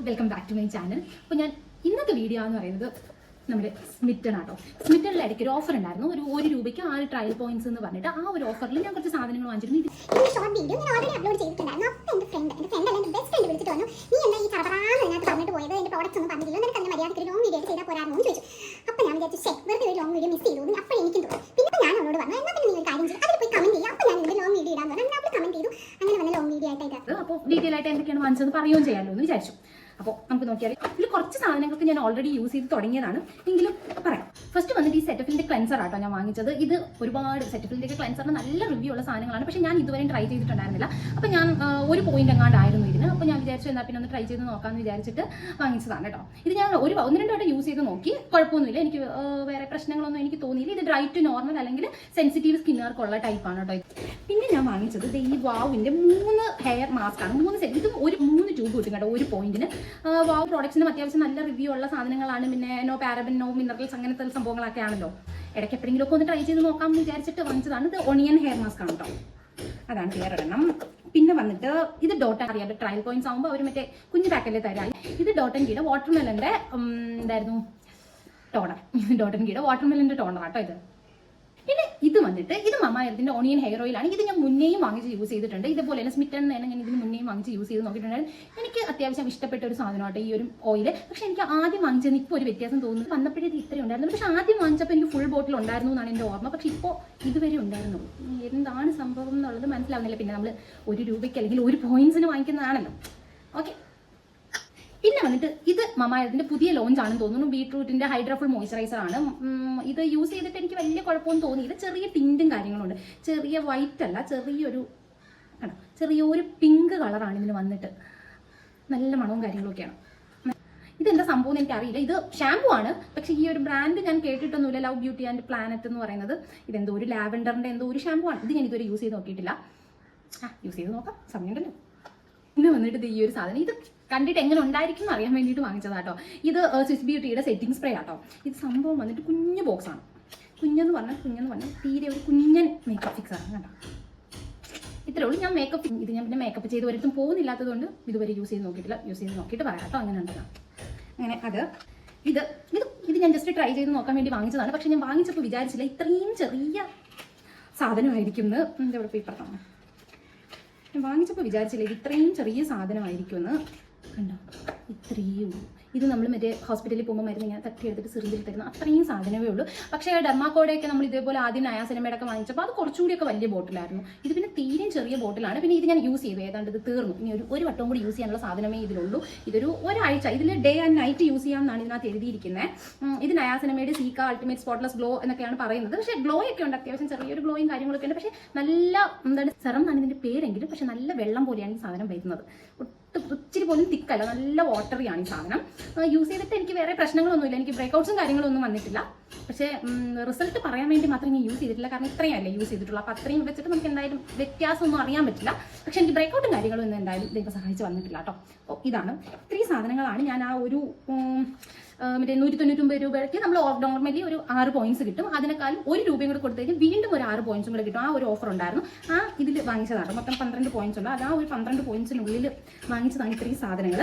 Welcome back to my channel. അപ്പോൾ ഞാൻ ഇന്നത്തെ വീഡിയോ എന്ന് പറയുന്നത് നമ്മുടെ സ്മിറ്റൺ ആട്ടോ. സ്മിറ്റണിൽ ഇടയ്ക്ക് ഒരു ഓഫർ ഉണ്ടായിരുന്നു. ഒരു രൂപയ്ക്ക് 6 ട്രയൽ പോയിന്റ്സ് എന്ന് പറഞ്ഞിട്ട് ആ ഒരു ഓഫറിൽ ഞാൻ കുറച്ച് സാധനങ്ങൾ വാങ്ങിച്ചിരുന്നു. ഷോർട്ട് വീഡിയോ ഞാൻ ഓൾറെഡി അപ്ലോഡ് ചെയ്തിട്ടുണ്ടായിരുന്നു. അപ്പോൾ എൻ്റെ ഫ്രണ്ട് അല്ല എൻ്റെ ബെസ്റ്റ് ഫ്രണ്ട് വിളിച്ചിട്ട് വന്നു, നീ എന്താ ഈ ചറപറാന്ന് അതിനകത്ത് പറഞ്ഞിട്ട് പോയത്, എൻ്റെ പ്രോഡക്റ്റ്സ് ഒന്നും പറഞ്ഞില്ല, നിനക്ക് അതിന് മര്യാദയ്ക്ക് ഒരു ലോങ് വീഡിയോ ചെയ്താൽ പോരായിരുന്നു എന്ന് ചോദിച്ചു. അപ്പോൾ ഞാൻ വിചാരിച്ചു വെറുതെ ഒരു ലോങ് വീഡിയോ മിസ് ചെയ്തു. അപ്പോൾ എനിക്കും തോന്നി. പിന്നെ ഞാൻ അവളോട് പറഞ്ഞു, എന്നാൽ പിന്നെ നിങ്ങൾ കാര്യം ചെയ്യും, അതിൽ പോയി കമന്റ് ചെയ്യാം. അപ്പോൾ ഞാൻ ഇവിടെ ലോങ് വീഡിയോ ഇടാൻ പറഞ്ഞു. അപ്പോൾ കമന്റ് ചെയ്തു. അങ്ങനെ വന്ന ലോങ് വീഡിയോ ആയിട്ട് അപ്പോൾ ഡീറ്റെയിൽ ആയിട്ട് എന്തൊക്കെയാണ് വാങ്ങിച്ചത് പറയുകയും ചെയ്യാമല്ലോ എന്ന് വിചാരിച്ചു. അപ്പോൾ നമുക്ക് നോക്കിയാൽ ഇതിൽ കുറച്ച് സാധനങ്ങൾക്ക് ഞാൻ ഓൾറെഡി യൂസ് ചെയ്ത് തുടങ്ങിയതാണ്, എങ്കിലും പറയാം. ഫസ്റ്റ് വന്നിട്ട് ഈ സെറ്റഫിലിൻ്റെ ക്ലെൻസർ ആട്ടോ ഞാൻ വാങ്ങിച്ചത്. ഇത് ഒരുപാട് സെറ്റഫിലിൻ്റെ ക്ലെൻസറിന് നല്ല റിവ്യൂ ഉള്ള സാധനങ്ങളാണ്, പക്ഷേ ഞാൻ ഇതുവരെയും ട്രൈ ചെയ്തിട്ടുണ്ടായിരുന്നില്ല. അപ്പോൾ ഞാൻ ഒരു പോയിന്റ് എങ്ങാണ്ടായിരുന്നു ഇതിന്. അപ്പോൾ ഞാൻ വിചാരിച്ചു എന്നാൽ പിന്നെ ഒന്ന് ട്രൈ ചെയ്ത് നോക്കാമെന്ന് വിചാരിച്ചിട്ട് വാങ്ങിച്ചതാണ് കേട്ടോ. ഇത് ഞാൻ 1-2 വട്ടം യൂസ് ചെയ്ത് നോക്കി, കുഴപ്പമൊന്നുമില്ല. എനിക്ക് വേറെ പ്രശ്നങ്ങളൊന്നും എനിക്ക് തോന്നിയില്ല. ഇത് ഡ്രൈ ടു നോർമൽ അല്ലെങ്കിൽ സെൻസിറ്റീവ് സ്കിന്നുകാർക്കുള്ള ടൈപ്പാണ് കേട്ടോ. പിന്നെ ഞാൻ വാങ്ങിച്ചത് ഈ വാവിൻ്റെ 3 ഹെയർ മാസ്ക് ആണ്. 3 സെറ്റ്. ഇതും 3 ട്യൂബ് കിട്ടും കേട്ടോ ഒരു പോയിന്റിന്. വാവ് പ്രോഡക്ട്സിനും അത്യാവശ്യം നല്ല റിവ്യൂ ഉള്ള സാധനങ്ങളാണ്. പിന്നെ നോ പാരബൻ, നോ മിനറൽസ്, അങ്ങനത്തെ സംഭവങ്ങളൊക്കെ ആണല്ലോ. ഇടയ്ക്ക് എപ്പോഴെങ്കിലും ഒക്കെ ഒന്ന് ട്രൈ ചെയ്ത് നോക്കാമെന്ന് വിചാരിച്ചിട്ട് വാങ്ങിച്ചതാണ്. ഇത് ഒണിയൻ ഹെയർ മാസ്ക് ആണ് കേട്ടോ. അതാണ് ഹെയർ ഇടണം. പിന്നെ വന്നിട്ട് ഇത് ഡോട്ട് അറിയാം, ട്രയൽ പോയിന്റ്സ് ആകുമ്പോൾ അവർ മറ്റേ കുഞ്ഞു പാക്കറ്റിൽ തരാം. ഇത് ഡോട്ടൻ ഗീയുടെ വാട്ടർമെലൻ്റെ എന്തായിരുന്നു ടോണർ. ഡോട്ടൻ ഗീയുടെ വാട്ടർമെലൻ്റെ ടോണർ ആട്ടോ ഇത്. പിന്നെ ഇത് വന്നിട്ട് ഇത് മമാഎർത്തിൻ്റെ ഓണിയൻ ഹെയർ ഓയിലാണ്. ഇത് ഞാൻ മുന്നേയും വാങ്ങിച്ച് യൂസ് ചെയ്തിട്ടുണ്ട്. ഇതുപോലെ തന്നെ സ്മിറ്റൺ തന്നെ ഞാൻ ഇതിന് മുന്നേയും വാങ്ങിച്ച് യൂസ് ചെയ്ത് നോക്കിയിട്ടുണ്ടായിരുന്നു. എനിക്ക് അത്യാവശ്യം ഇഷ്ടപ്പെട്ട ഒരു സാധനമാട്ടോ ഈ ഒരു ഓയിൽ. പക്ഷേ എനിക്ക് ആദ്യം വാങ്ങിച്ചത് ഇപ്പോൾ ഒരു വ്യത്യാസം തോന്നുന്നു. വന്നപ്പോഴേ ഇത് ഇത്രയും ഉണ്ടായിരുന്നു. പക്ഷേ ആദ്യം വാങ്ങിച്ചപ്പോൾ എനിക്ക് ഫുൾ ബോട്ടിൽ ഉണ്ടായിരുന്നു എന്നാണ് എൻ്റെ ഓർമ്മ. പക്ഷേ ഇപ്പോൾ ഇതുവരെ ഉണ്ടായിരുന്നു. എന്താണ് സംഭവം എന്നുള്ളത് മനസ്സിലാവുന്നില്ല. പിന്നെ നമ്മൾ 1 രൂപയ്ക്ക് അല്ലെങ്കിൽ 1 പോയിന്റ്സിന് വാങ്ങിക്കുന്നതാണല്ലോ. ഓക്കെ. പിന്നെ വന്നിട്ട് ഇത് മമാഎർത്തിൻ്റെ പുതിയ ലോഞ്ച് ആണെന്ന് തോന്നുന്നു. ബീട്രൂട്ടിൻ്റെ ഹൈഡ്രാഫുൾ മോയ്സ്ചറൈസർ ആണ്. ഇത് യൂസ് ചെയ്തിട്ട് എനിക്ക് വലിയ കുഴപ്പമൊന്നും തോന്നിയില്ല. ചെറിയ ടിൻറ്റും കാര്യങ്ങളുണ്ട്. ചെറിയ വൈറ്റ് അല്ല, ചെറിയൊരു പിങ്ക് കളറാണ് ഇതിന് വന്നിട്ട്. നല്ല മണവും കാര്യങ്ങളൊക്കെയാണ്. ഇതെന്താ സംഭവം എന്ന് എനിക്കറിയില്ല. ഇത് ഷാമ്പു ആണ്, പക്ഷേ ഈ ഒരു ബ്രാൻഡ് ഞാൻ കേട്ടിട്ടൊന്നുമില്ല. ലവ് ബ്യൂട്ടി ആൻഡ് പ്ലാനറ്റ് എന്ന് പറയുന്നത്. ഇതെന്തോ ഒരു ലാവൻഡറിൻ്റെ എന്തോ ഒരു ഷാമ്പു ആണ്. ഇത് ഞാൻ ഇതുവരെ യൂസ് ചെയ്ത് നോക്കിയിട്ടില്ല. യൂസ് ചെയ്ത് നോക്കാം, സമയമുണ്ടല്ലോ. പിന്നെ വന്നിട്ട് ഈ ഒരു സാധനം ഇത് കണ്ടിട്ട് എങ്ങനെ ഉണ്ടായിരിക്കും എന്ന് അറിയാൻ വേണ്ടിയിട്ട് വാങ്ങിച്ചതാട്ടോ. ഇത് സ്വിസ് ബ്യൂട്ടിയുടെ സെറ്റിംഗ് സ്പ്രേ ആട്ടോ. ഇത് സംഭവം വന്നിട്ട് കുഞ്ഞു ബോക്സാണ്. കുഞ്ഞെന്ന് പറഞ്ഞാൽ തീരെ ഒരു കുഞ്ഞൻ മേക്കപ്പ് ഫിക്സ് ആണ് കേട്ടോ. ഇത്രേ ഉള്ളൂ. ഞാൻ ഇത് ഞാൻ പിന്നെ മേക്കപ്പ് ചെയ്ത് ഒരിടത്തും പോകുന്നില്ലാത്തതുകൊണ്ട് ഇതുവരെ യൂസ് ചെയ്ത് നോക്കിയിട്ടില്ല. യൂസ് ചെയ്ത് നോക്കിയിട്ട് പറയാം കേട്ടോ അങ്ങനെ ഉണ്ടല്ലോ. അങ്ങനെ ഇത് ഞാൻ ജസ്റ്റ് ട്രൈ ചെയ്ത് നോക്കാൻ വേണ്ടി വാങ്ങിച്ചതാണ്. പക്ഷെ ഞാൻ വാങ്ങിച്ചപ്പോൾ വിചാരിച്ചില്ല ഇത്രയും ചെറിയ സാധനമായിരിക്കും എന്ന്. എൻ്റെ ഇവിടെ പേപ്പർ തന്നെ ഞാൻ വാങ്ങിച്ചപ്പോൾ വിചാരിച്ചില്ല ഇത്രയും ചെറിയ സാധനമായിരിക്കുമെന്ന്. കണ്ടോ, ഇത്രയേ ഉള്ളൂ. ഇത് നമ്മൾ മറ്റേ ഹോസ്പിറ്റലിൽ പോകുമ്പോൾ മരുന്ന് ഇങ്ങനെ തട്ടിയെടുത്തിട്ട് സിറിഞ്ചിൽ തരുന്ന അത്രയും സാധനമേ ഉള്ളൂ. പക്ഷേ ഡെർമാക്കോടെയൊക്കെ നമ്മൾ ഇതേപോലെ ആദ്യം നയാസിനമേടൊക്കെ വാങ്ങിച്ചപ്പോൾ അത് കുറച്ചുകൂടിയൊക്കെ വലിയ ബോട്ടിലായിരുന്നു. ഇത് പിന്നെ തീരെയും ചെറിയ ബോട്ടിലാണ്. പിന്നെ ഇത് ഞാൻ യൂസ് ചെയ്തു, ഏതാണ്ട് ഇത് തീർന്നു. ഇനി ഒരു വട്ടം കൂടി യൂസ് ചെയ്യാനുള്ള സാധനമേ ഇതിലുള്ളൂ. ഇതൊരു ഒരാഴ്ച ഇതിൽ ഡേ ആൻഡ് നൈറ്റ് യൂസ് ചെയ്യാമെന്നാണ് ഇതിനകത്ത് എഴുതിയിരിക്കുന്നത്. ഇത് നയാസിനമേഡ് സീക്ക അൾട്ടിമേറ്റ് സ്പോട്ട്ലെസ് ഗ്ലോ എന്നൊക്കെയാണ് പറയുന്നത്. പക്ഷേ ഗ്ലോ ഒക്കെ ഉണ്ട്, അത്യാവശ്യം ചെറിയൊരു ഗ്ലോയും കാര്യങ്ങളൊക്കെ ഉണ്ട്. പക്ഷേ നല്ല സെറം എന്നാണ് ഇതിൻ്റെ പേരെങ്കിലും, പക്ഷേ നല്ല വെള്ളം പോലെയാണ് ഈ സാധനം വരുന്നത്. ഇച്ചിരി പോലും തിക്കല്ല, നല്ല വാട്ടറിയാണ് ഈ സാധനം. യൂസ് ചെയ്തിട്ട് എനിക്ക് വേറെ പ്രശ്നങ്ങളൊന്നുമില്ല. എനിക്ക് ബ്രേക്കൗട്ട്സും കാര്യങ്ങളൊന്നും വന്നിട്ടില്ല. പക്ഷേ റിസൾട്ട് പറയാൻ വേണ്ടി മാത്രം ഞാൻ യൂസ് ചെയ്തിട്ടില്ല, കാരണം ഇത്രയും അല്ലേ യൂസ് ചെയ്തിട്ടുള്ളൂ. അപ്പോൾ അത്രയും വെച്ചിട്ട് നമുക്ക് എന്തായാലും വ്യത്യാസമൊന്നും അറിയാൻ പറ്റില്ല. പക്ഷേ എനിക്ക് ബ്രേക്കൗട്ടും കാര്യങ്ങളും ഒന്നും എന്തായാലും ദൈവം സഹായിച്ച് വന്നിട്ടില്ല കേട്ടോ. അപ്പോൾ ഇതാണ് ഇത്രയും സാധനങ്ങളാണ് ഞാൻ ആ ഒരു മറ്റേ 199 രൂപയ്ക്ക് നമ്മൾ നോർമലി ഒരു 6 പോയിന്റ്സ് കിട്ടും. അതിനേക്കാളും 1 രൂപയും കൂടെ കൊടുത്തു കഴിഞ്ഞാൽ വീണ്ടും ഒരു 6 പോയിന്റ്സും കൂടെ കിട്ടും. ആ ഒരു ഓഫർ ഉണ്ടായിരുന്നു. ആ ഇതിൽ വാങ്ങിച്ചതാണ്. മൊത്തം 12 പോയിന്റ്സ് ഉണ്ട്. അത് ആ ഒരു 12 പോയിന്റ്സിനുള്ളിൽ വാങ്ങിച്ചതാണ് ഇത്രയും സാധനങ്ങൾ.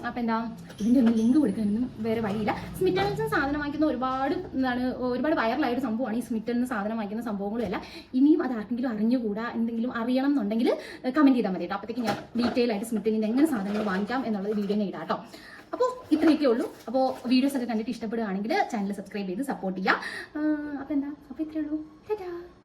അപ്പം എന്താ ഇതിൻ്റെ ഒന്നും ലിങ്ക് കൊടുക്കാനൊന്നും വേറെ വഴിയില്ല. സ്മിറ്റണിൽ സാധനം വാങ്ങിക്കുന്ന ഒരുപാട് വൈറലായൊരു സംഭവമാണ് ഈ സ്മിറ്റണിൽ സാധനം വാങ്ങിക്കുന്ന സംഭവങ്ങളുമല്ല. ഇനിയും അത് ആർക്കെങ്കിലും അറിഞ്ഞുകൂടാ, എന്തെങ്കിലും അറിയണം എന്നുണ്ടെങ്കിൽ കമൻറ്റ് ചെയ്താൽ മതി കേട്ടോ. അപ്പോഴത്തേക്ക് ഞാൻ ഡീറ്റെയിൽ ആയിട്ട് സ്മിറ്റണിൻ്റെ എങ്ങനെ സാധനങ്ങൾ വാങ്ങിക്കാം എന്നുള്ളത് വീഡിയോ ഇടാം കേട്ടോ. അപ്പോൾ ഇത്രയൊക്കെ ഉള്ളൂ. അപ്പോൾ വീഡിയോസ് ഒക്കെ കണ്ടിട്ട് ഇഷ്ടപ്പെടുകയാണെങ്കിൽ ചാനൽ സബ്സ്ക്രൈബ് ചെയ്ത് സപ്പോർട്ട് ചെയ്യുക. അപ്പോൾ ഇത്രയേ ഉള്ളൂ. ടാറ്റാ.